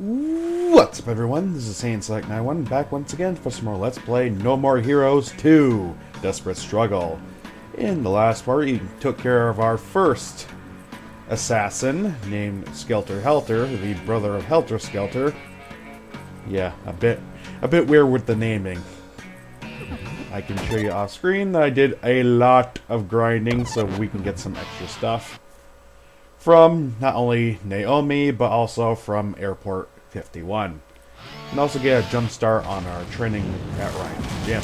What's up, everyone? This is Saiyan Select 91 back once again for some more Let's Play No More Heroes 2 Desperate Struggle. In the last part, we took care of our first assassin named Skelter Helter, the brother of Helter Skelter. Yeah, a bit weird with the naming. I can show you off screen that I did a lot of grinding so we can get some extra stuff from not only Naomi, but also from Airport 51. And also get a jump start on our training at Ryan's gym.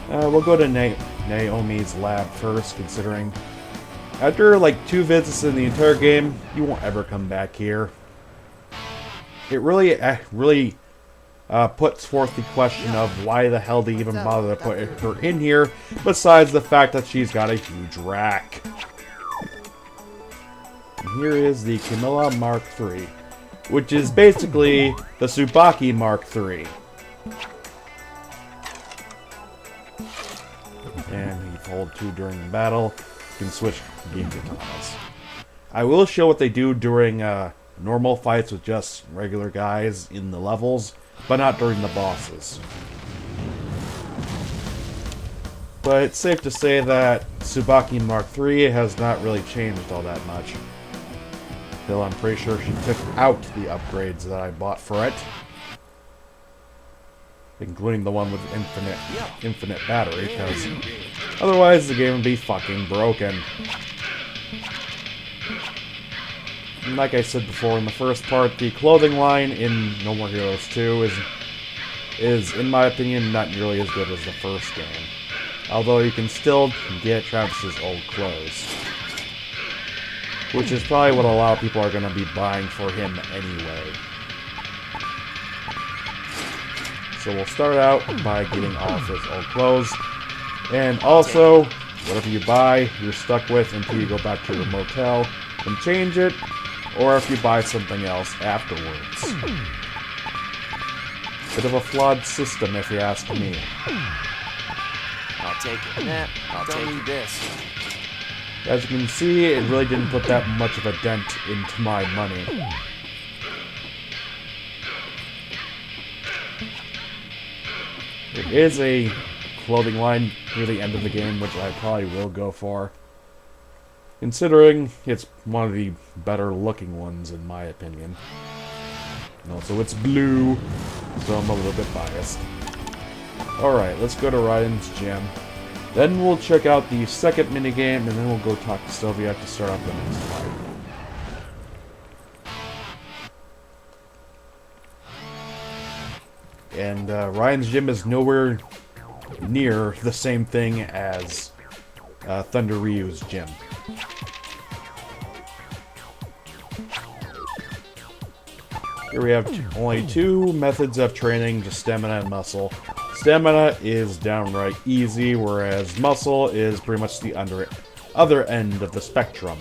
We'll go to Naomi's lab first, considering after like 2 visits in the entire game, you won't ever come back here. It really puts forth the question of why the hell they even bother to put her in here, besides the fact that she's got a huge rack. And here is the Camilla Mark III, which is basically the Tsubaki Mark III. And if you hold 2 during the battle, you can switch game katanas. I will show what they do during normal fights with just regular guys in the levels, but not during the bosses. But it's safe to say that Tsubaki Mark III has not really changed all that much. Though I'm pretty sure she took out the upgrades that I bought for it, including the one with infinite battery, because otherwise the game would be fucking broken. And like I said before in the first part, the clothing line in No More Heroes 2 is in my opinion not nearly as good as the first game, although you can still get Travis's old clothes, which is probably what a lot of people are going to be buying for him anyway. So we'll start out by getting all of his old clothes. And also, whatever you buy, you're stuck with until you go back to the motel and change it, or if you buy something else afterwards. Bit of a flawed system, if you ask me. I'll take it. Nah, I'll take this. As you can see, it really didn't put that much of a dent into my money. There is a clothing line near the end of the game, which I probably will go for, considering it's one of the better looking ones in my opinion. And also it's blue, so I'm a little bit biased. Alright, let's go to Ryan's gym. Then we'll check out the second minigame, and then we'll go talk to Sylvia to start off the next fight. And Ryan's gym is nowhere near the same thing as Thunder Ryu's gym. Here we have only 2 methods of training, just stamina and muscle. Stamina is downright easy, whereas muscle is pretty much the other end of the spectrum.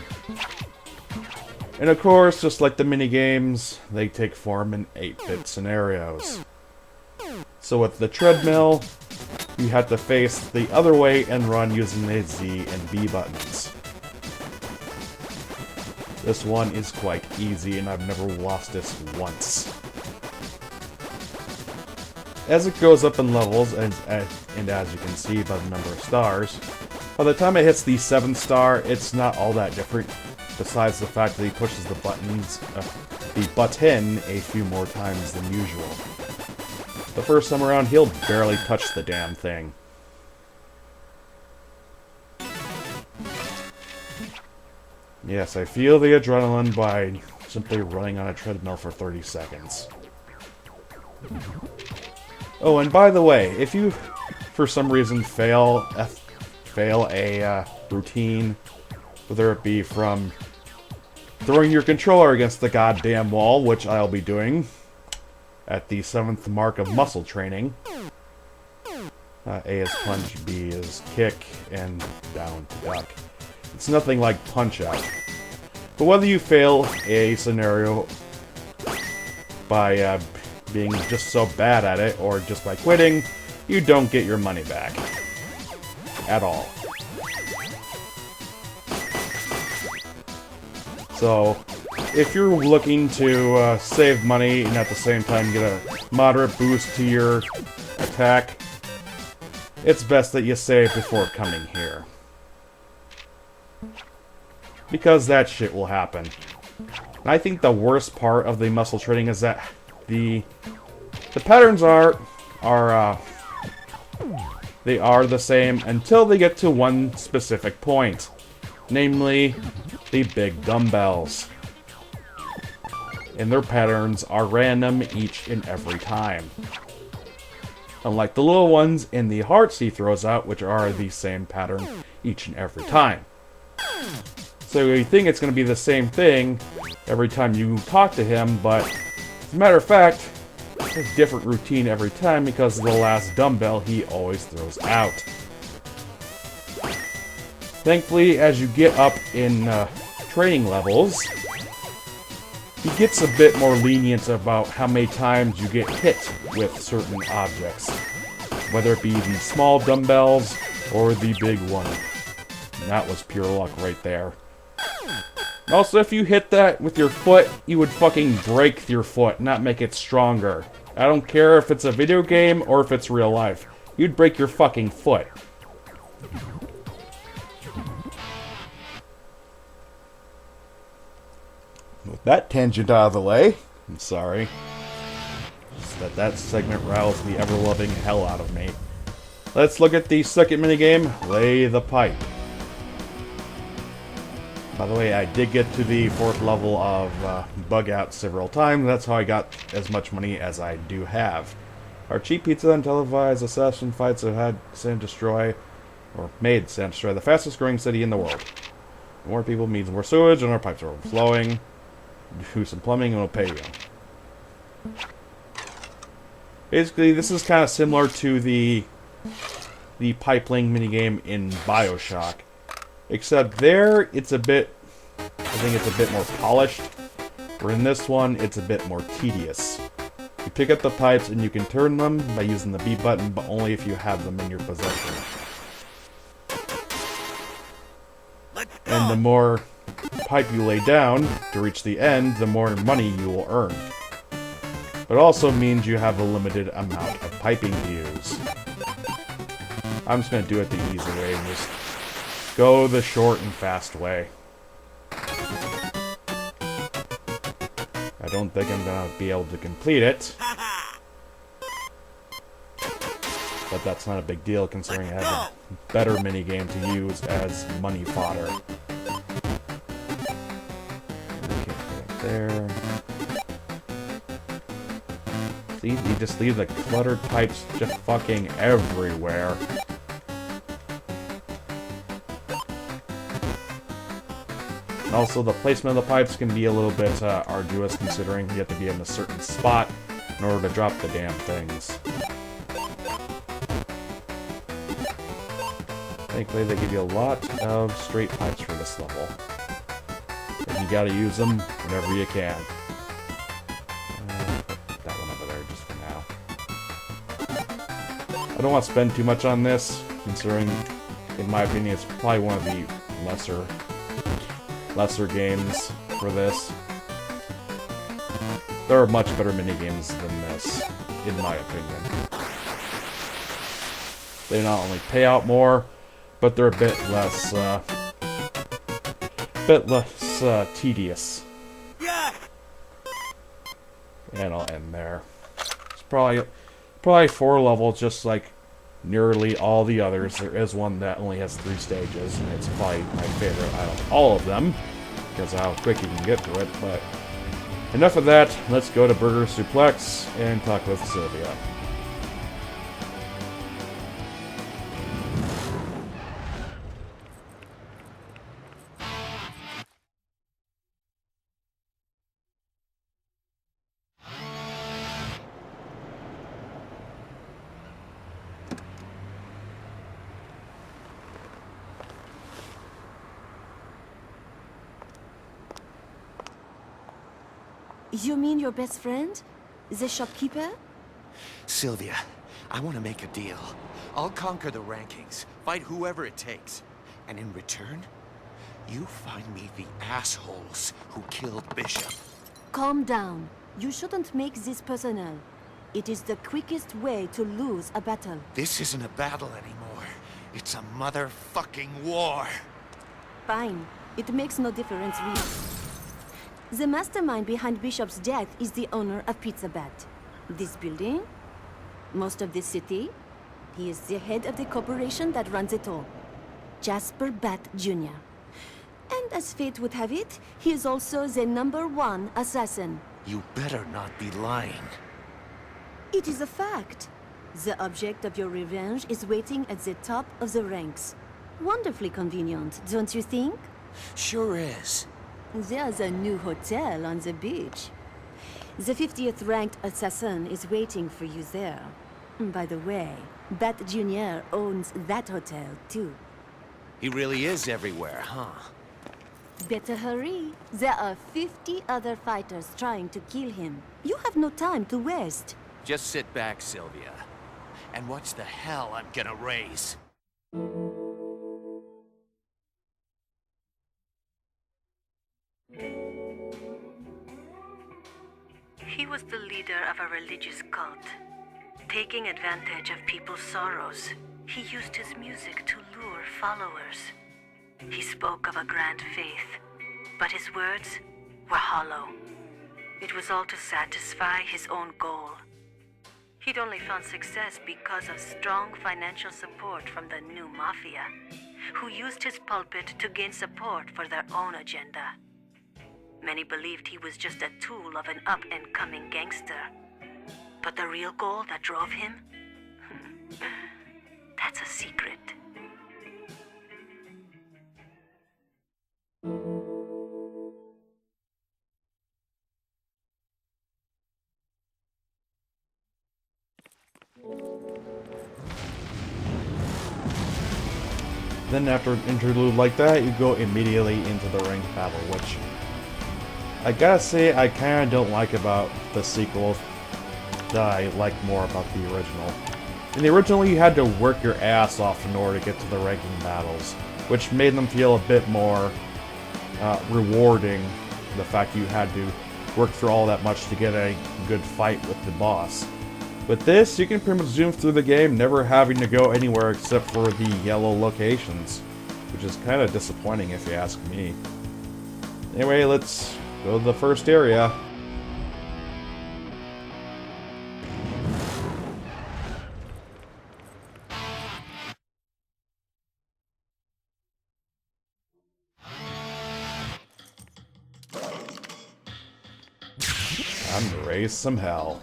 And of course, just like the minigames, they take form in 8-bit scenarios. So with the treadmill, you have to face the other way and run using the Z and B buttons. This one is quite easy, and I've never lost this once. As it goes up in levels, and as you can see by the number of stars, by the time it hits the 7th star, it's not all that different, besides the fact that he pushes the button a few more times than usual. The first time around, he'll barely touch the damn thing. Yes, I feel the adrenaline by simply running on a treadmill for 30 seconds. Oh, and by the way, if you, for some reason, fail a routine, whether it be from throwing your controller against the goddamn wall, which I'll be doing at the 7th mark of muscle training. A is punch, B is kick, and down to duck. It's nothing like Punch-Out. But whether you fail a scenario by being just so bad at it, or just by quitting, you don't get your money back. At all. So, if you're looking to save money and at the same time get a moderate boost to your attack, it's best that you save before coming here. Because that shit will happen. And I think the worst part of the muscle training is that the patterns are they are the same until they get to one specific point. Namely, the big dumbbells. And their patterns are random each and every time. Unlike the little ones in the hearts he throws out, which are the same pattern each and every time. So you think it's going to be the same thing every time you talk to him, but as a matter of fact, it's a different routine every time because of the last dumbbell he always throws out. Thankfully, as you get up in training levels, he gets a bit more lenient about how many times you get hit with certain objects. Whether it be the small dumbbells or the big one. And that was pure luck right there. Also, if you hit that with your foot, you would fucking break your foot, not make it stronger. I don't care if it's a video game or if it's real life. You'd break your fucking foot. With that tangent out of the way, I'm sorry. Just that segment roused the ever-loving hell out of me. Let's look at the second minigame, Lay the Pipe. By the way, I did get to the 4th level of Bug Out several times. That's how I got as much money as I do have. Our cheap pizza and televised assassin fights have had San Destroy, or made San Destroy the fastest growing city in the world. More people means more sewage and our pipes are overflowing. Do some plumbing and we'll pay you. Basically, this is kind of similar to the pipeline minigame in BioShock. Except there, it's a bit, I think it's a bit more polished. Where in this one, it's a bit more tedious. You pick up the pipes and you can turn them by using the B button, but only if you have them in your possession. And the more pipe you lay down to reach the end, the more money you will earn. But it also means you have a limited amount of piping to use. I'm just going to do it the easy way and just go the short and fast way. I don't think I'm going to be able to complete it. But that's not a big deal considering I have a better minigame to use as money fodder. Okay, right there. See, you just leave the cluttered pipes just fucking everywhere. And also, the placement of the pipes can be a little bit arduous considering you have to be in a certain spot in order to drop the damn things. Thankfully, they give you a lot of straight pipes for this level. And you gotta use them whenever you can. That one over there just for now. I don't want to spend too much on this, considering, in my opinion, it's probably one of the lesser games for this. There are much better minigames than this, in my opinion. They not only pay out more, but they're a bit less tedious. And I'll end there. It's probably 4 levels, just like nearly all the others. There is one that only has 3 stages, and it's probably my favorite out of all of them, because of how quick you can get through it. But enough of that. Let's go to Burger Suplex and talk with Sylvia. You mean your best friend? The shopkeeper? Sylvia, I want to make a deal. I'll conquer the rankings, fight whoever it takes. And in return, You find me the assholes who killed Bishop. Calm down. You shouldn't make this personal. It is the quickest way to lose a battle. This isn't a battle anymore. It's a motherfucking war. Fine. It makes no difference, really. The mastermind behind Bishop's death is the owner of Pizza Bat. This building? Most of this city? He is the head of the corporation that runs it all. Jasper Bat Jr. And as fate would have it, he is also the #1 assassin. You better not be lying. It is a fact. The object of your revenge is waiting at the top of the ranks. Wonderfully convenient, don't you think? Sure is. There's a new hotel on the beach. The 50th ranked assassin is waiting for you there. By the way, Bat Jr. owns that hotel, too. He really is everywhere, huh? Better hurry. There are 50 other fighters trying to kill him. You have no time to waste. Just sit back, Sylvia, and watch the hell I'm gonna raise. He was the leader of a religious cult. Taking advantage of people's sorrows, he used his music to lure followers. He spoke of a grand faith, but his words were hollow. It was all to satisfy his own goal. He'd only found success because of strong financial support from the new mafia, who used his pulpit to gain support for their own agenda. Many believed he was just a tool of an up-and-coming gangster. But the real goal that drove him? That's a secret. Then after an interlude like that, you go immediately into the ring battle, which I gotta say I kinda don't like about the sequel that I like more about the original. In the original, you had to work your ass off in order to get to the ranking battles, which made them feel a bit more rewarding, the fact you had to work through all that much to get a good fight with the boss. With this, you can pretty much zoom through the game, never having to go anywhere except for the yellow locations, which is kind of disappointing if you ask me. Anyway, let's go to the first area. Time to raise some hell.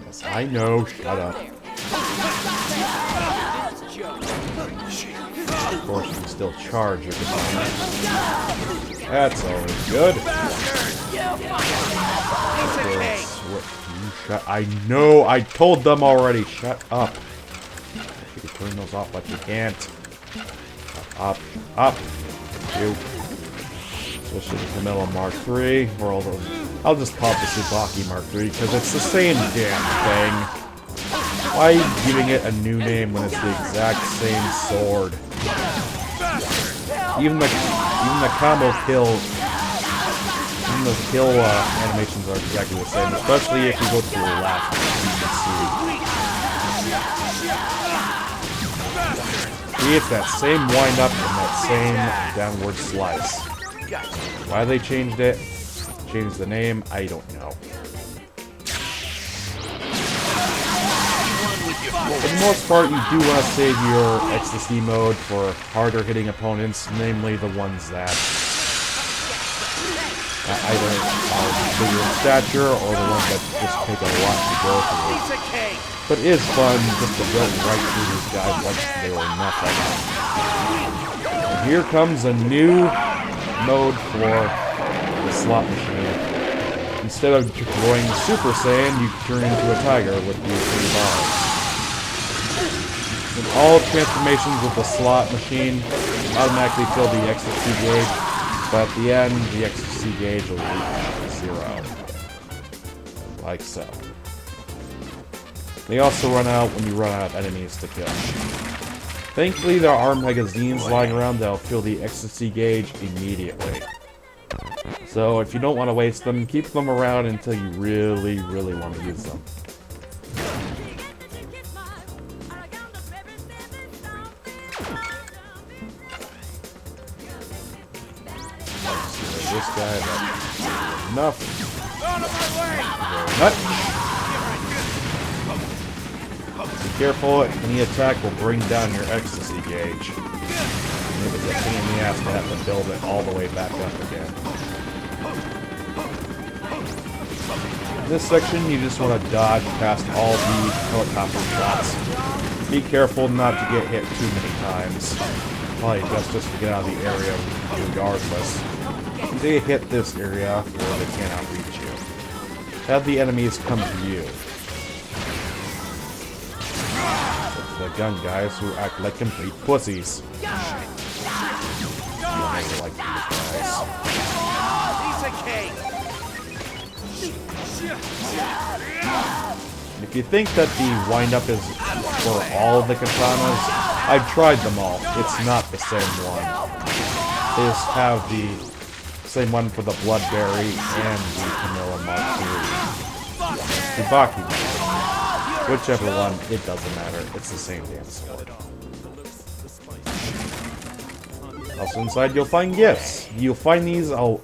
Yes, I know, shut up. Of course, you can still charge your opponent. That's always good. I know, I told them already, shut up. You can turn those off, but you can't. Up, up. You. Switch to the Camilla Mark III, or I'll just call it the Tsubaki Mark III, because it's the same damn thing. Why are you giving it a new name when it's the exact same sword? Even the combo kills, even the kill animations are exactly the same, especially if you go to the left, you can see. See, it's that same wind up and that same downward slice. Why they changed it, changed the name, I don't know. For the most part, you do want to save your ecstasy mode for harder hitting opponents, namely the ones that either are bigger in stature or the ones that just take a lot to go through. But it is fun just to run right through these guys like they were nothing. And here comes a new mode for the slot machine. Instead of going Super Saiyan, you turn into a tiger with the 3 bars. And all transformations with the slot machine automatically fill the ecstasy gauge, but at the end, the ecstasy gauge will reach 0. Like so. They also run out when you run out of enemies to kill. Thankfully, there are magazines lying around that'll fill the ecstasy gauge immediately. So if you don't want to waste them, keep them around until you really, really want to use them. This guy, that's enough. Nut. Be careful, any attack will bring down your ecstasy gauge. It was a pain in the ass to have to build it all the way back up again. In this section, you just want to dodge past all the helicopter shots. Be careful not to get hit too many times. Probably just to get out of the area regardless. They hit this area or they cannot reach you. Have the enemies come to you. It's the gun guys who act like complete pussies. You don't really like these guys. If you think that the wind-up is for all of the katanas, I've tried them all. It's not the same one. They just have the same one for the Bloodberry and the Vanilla Mark III. Tsubaki, whichever one, it doesn't matter. It's the same damn sword. Also inside, you'll find gifts. You'll find these all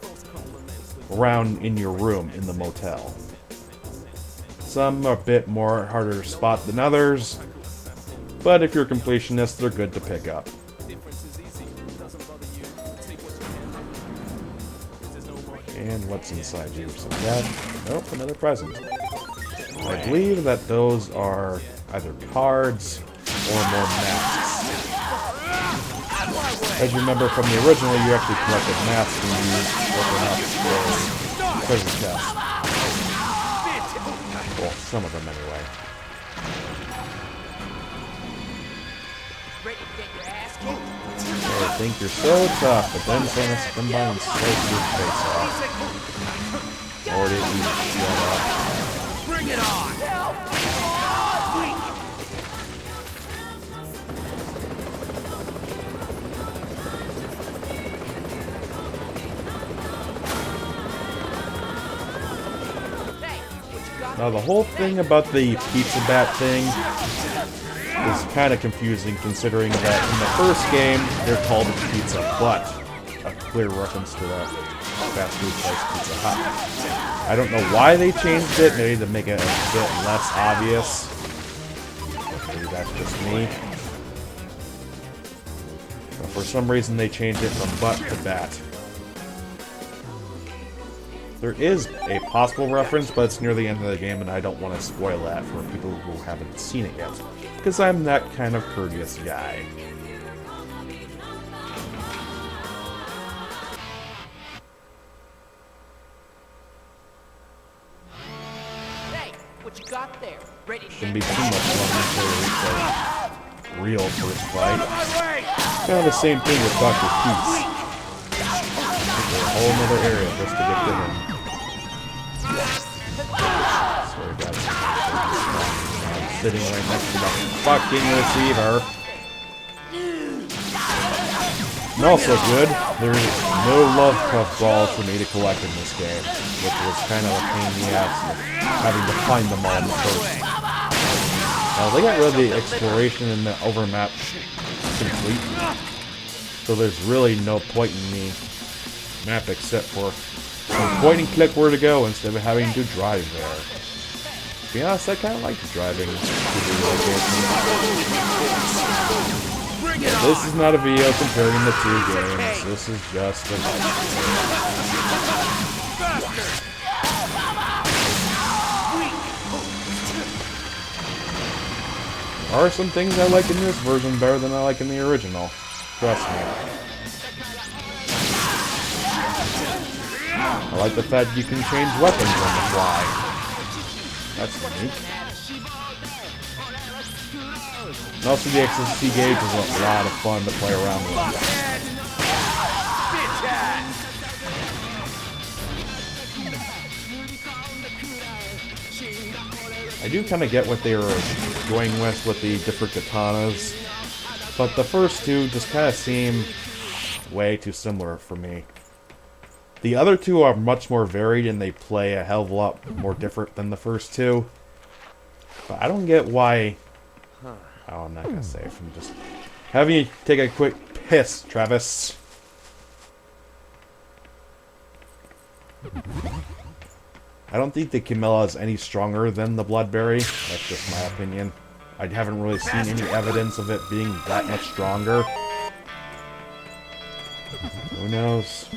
around in your room in the motel. Some are a bit more harder to spot than others, but if you're a completionist, they're good to pick up. And what's inside you? So that, nope, another present. I believe that those are either cards or more masks. As you remember from the original, you actually collected masks when you open up the treasure chest. Well, some of them anyway. You think you're so tough, but then Santa come by and slice your face off. Or did you shut up? Bring it on! Now the whole thing about the pizza bat thing is kind of confusing, considering that in the first game they're called Pizza Butt, a clear reference to the fast food place Pizza Hut. I don't know why they changed it, maybe to make it a bit less obvious. Maybe that's just me. But for some reason they changed it from butt to bat. There is a possible reference, but it's near the end of the game, and I don't want to spoil that for people who haven't seen it yet, because I'm that kind of courteous guy. Hey, what you got there? Ready to Shouldn't be too much longer until we reach a real first fight. Kind of the same thing with Dr. Peace. A whole other area just to get to him. Sorry guys, I'm sitting right next to the fucking receiver. And also good, there's no love puff balls for me to collect in this game, which was kind of a pain in the ass having to find them all in the first. Now they got rid of the exploration and the overmap completely, so there's really no point in me map except for point and click where to go instead of having to drive there. To be honest, I kind of like driving to the location. This is not a video comparing the two games. This is just a... There are some things I like in this version better than I like in the original. Trust me. I like the fact you can change weapons on the fly. That's unique. And also the ecstasy gauge is a lot of fun to play around with. I do kind of get what they were going with the different katanas. But the first two just kind of seem way too similar for me. The other two are much more varied and they play a hell of a lot more different than the first two. But I don't get why... Oh, I'm not going to say it. I'm just having you take a quick piss, Travis. I don't think the Camilla is any stronger than the Bloodberry. That's just my opinion. I haven't really seen any evidence of it being that much stronger. Who knows?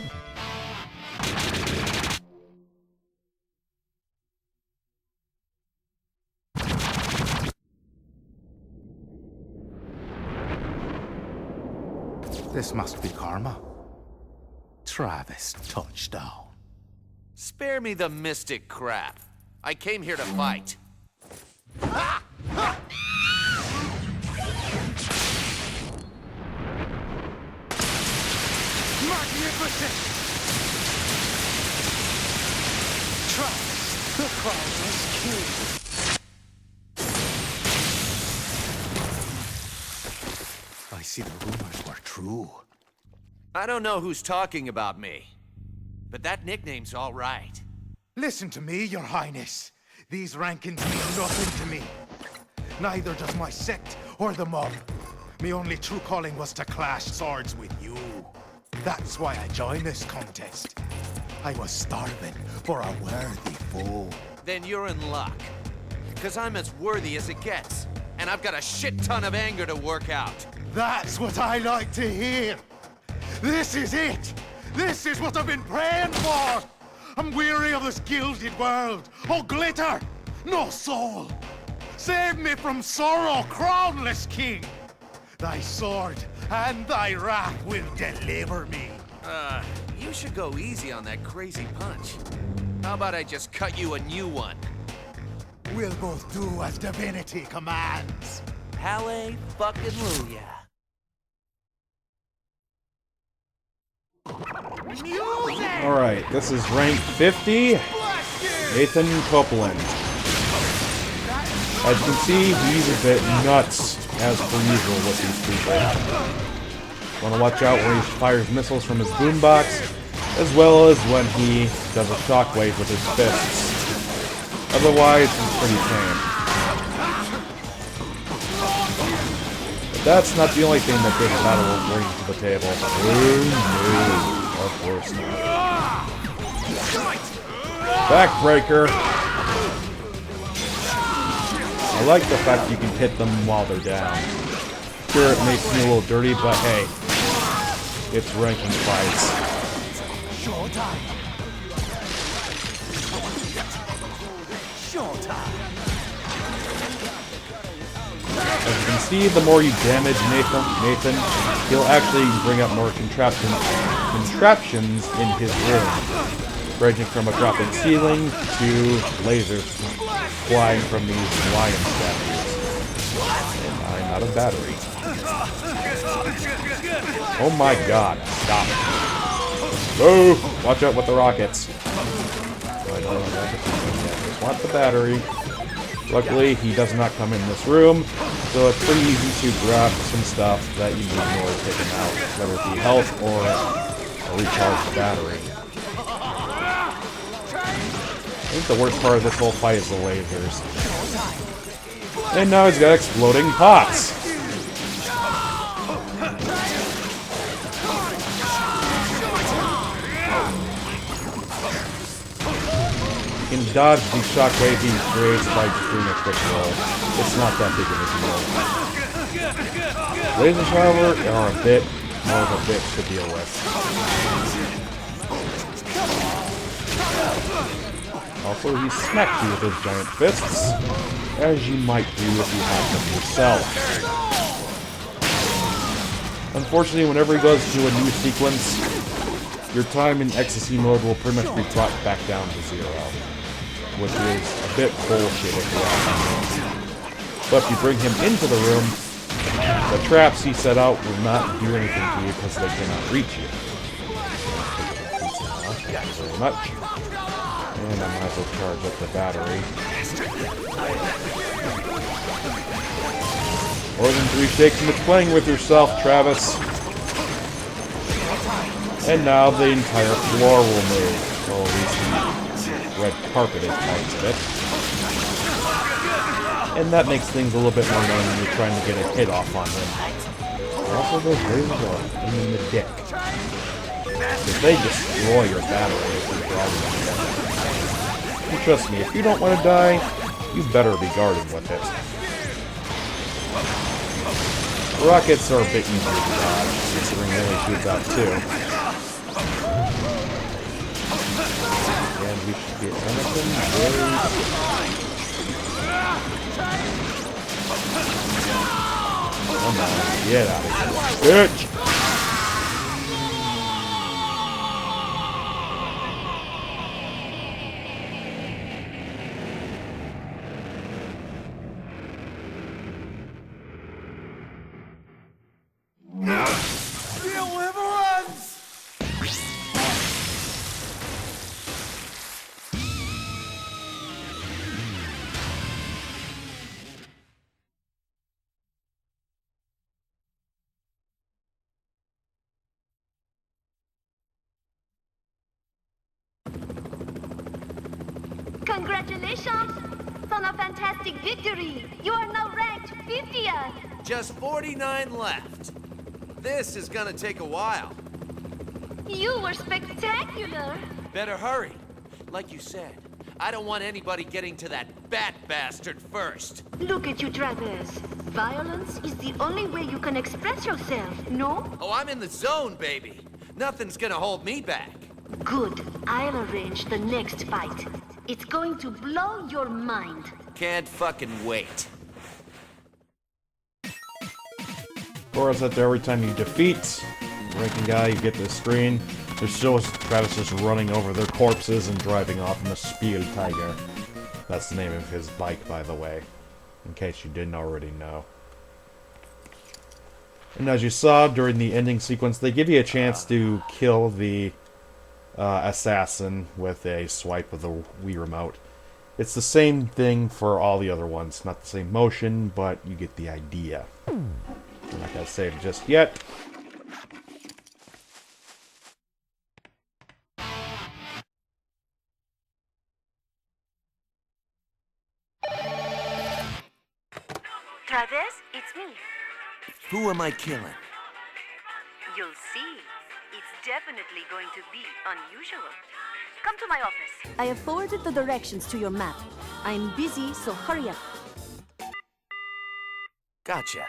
This must be karma. Travis touchdown. Spare me the mystic crap. I came here to fight. Magnificent! Travis, the crownless king. I see the rumors were true. I don't know who's talking about me, but that nickname's all right. Listen to me, your highness. These rankings mean nothing to me. Neither does my sect or the mob. My only true calling was to clash swords with you. That's why I joined this contest. I was starving for a worthy foe. Then you're in luck. Because I'm as worthy as it gets. And I've got a shit ton of anger to work out. That's what I like to hear. This is it. This is what I've been praying for. I'm weary of this gilded world. Oh, glitter, no soul. Save me from sorrow, crownless king. Thy sword and thy wrath will deliver me. You should go easy on that crazy punch. How about I just cut you a new one? We'll both do as divinity commands. Hallelujah. Alright, this is rank 50. Nathan Copeland. As you can see, he's a bit nuts, as per usual with these people. Want to watch out when he fires missiles from his boombox, as well as when he does a shockwave with his fists. Otherwise, he's pretty tame. But that's not the only thing that this battle will bring to the table. Oh no, of course not. Backbreaker. I like the fact you can hit them while they're down. Sure, it makes me a little dirty, but hey, it's ranking fights. As you can see, the more you damage Nathan, he'll actually bring up more contraptions in his room, ranging from a dropping ceiling to lasers flying from these lion statues. And I'm out of battery. Oh my god, stop it. Oh, watch out with the rockets. I don't just want the battery. Luckily, he does not come in this room, so it's pretty easy to grab some stuff that you need in order to take him out, whether it be health or a recharged battery. I think the worst part of this whole fight is the lasers. And now he's got exploding pots! You can dodge the shockwave being created by just doing a quick roll. It's not that big of a deal. Lasers, however, are a bit more of a bitch to deal with. Also, he smacks you with his giant fists, as you might do if you have them yourself. Unfortunately, whenever he goes to a new sequence, your time in ecstasy mode will pretty much be brought back down to 0. Which is a bit bullshit if you ask me. But if you bring him into the room, the traps he set out will not do anything to you because they cannot reach you. Thank you very much. And I might as well charge up the battery. More than 3 shakes and it's playing with yourself, Travis. And now the entire floor will move. Or at least the red carpeted parts of it. And that makes things a little bit more known when you're trying to get a hit off on them. And also those lasers are in the dick. Because they destroy your battery if you're driving them. And trust me, if you don't want to die, you better be guarding with it. Rockets are a bit easier to dodge, considering they only shoot out 2. And we should get anything very... Come on, get out of here, bitch! Congratulations on a fantastic victory! You are now ranked 50th! Just 49 left. This is gonna take a while. You were spectacular! Better hurry. Like you said, I don't want anybody getting to that bat bastard first. Look at you, Travis. Violence is the only way you can express yourself, no? Oh, I'm in the zone, baby. Nothing's gonna hold me back. Good. I'll arrange the next fight. It's going to blow your mind. Can't fucking wait. Of course, that every time you defeat the ranking guy, you get this screen. There's still Travis just running over their corpses and driving off in the Spiel Tiger. That's the name of his bike, by the way, in case you didn't already know. And as you saw during the ending sequence, they give you a chance to kill the assassin with a swipe of the Wii Remote. It's the same thing for all the other ones. Not the same motion, but you get the idea. I'm not going to save it just yet. Travis, it's me. Who am I killing? You'll see. It's definitely going to be unusual. Come to my office. I have forwarded the directions to your map. I'm busy, so hurry up. Gotcha.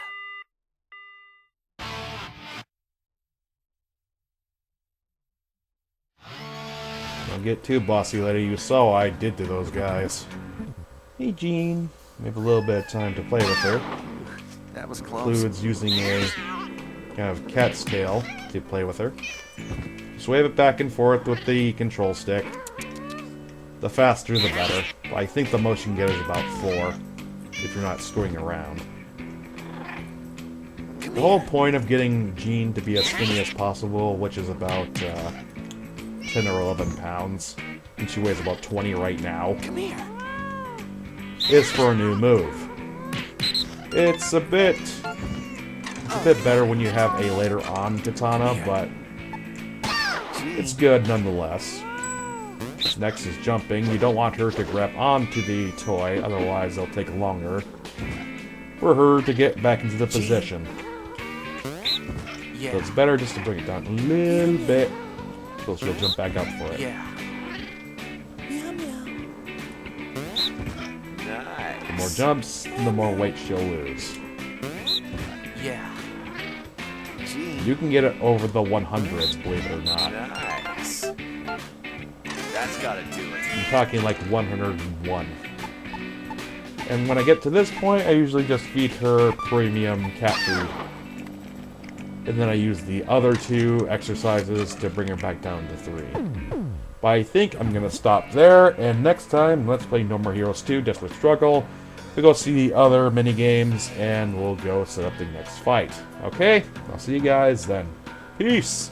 Don't get too bossy, lady. You saw what I did to those guys. Hey, Jean. We have a little bit of time to play with her. That was close. Includes using a kind of cat's tail to play with her. Just wave it back and forth with the control stick. The faster, the better. I think the most you can get is about 4, if you're not screwing around. The whole point of getting Jean to be as skinny as possible, which is about 10 or 11 pounds, and she weighs about 20 right now, is for a new move. It's a bit better when you have a later on katana, but it's good nonetheless. Next is jumping. You don't want her to grab onto the toy, otherwise it'll take longer for her to get back into the position. So it's better just to bring it down a little bit, so she'll jump back up for it. The more jumps, the more weight she'll lose. You can get it over the 100s, believe it or not. Nice. That's gotta do it. I'm talking like 101. And when I get to this point, I usually just feed her premium cat food. And then I use the other 2 exercises to bring her back down to 3. But I think I'm going to stop there, and next time, let's play No More Heroes 2, Desperate Struggle. We'll go see the other mini-games, and we'll go set up the next fight. Okay? I'll see you guys then. Peace!